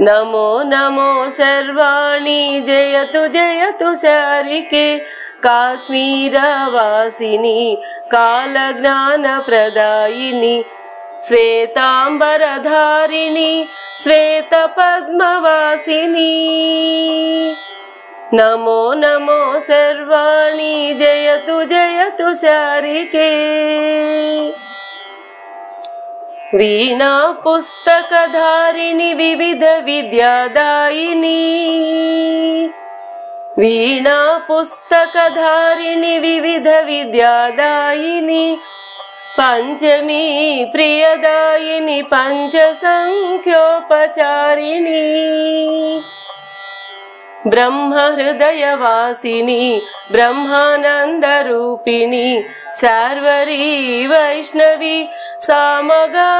नमो नमो सर्वाणि जयतु जयतु शारिके काश्मीरवासिनी कालज्ञानप्रदायिनी श्वेतांबरधारिणी श्वेतपद्मवासिनी नमो नमो सर्वाणि जयतु जयतु शारिके वीणा पुस्तकधारिणी विविध विद्यादायिनी वीणा पुस्तकधारिणी विविध विद्यादायिनी पंचमी प्रियदायिनी पंचसंख्योपचारिणी ब्रह्महृदयवासिनी ब्रह्मानन्दरूपिणी शार्वरी वैष्णवी सामगानलोलिनी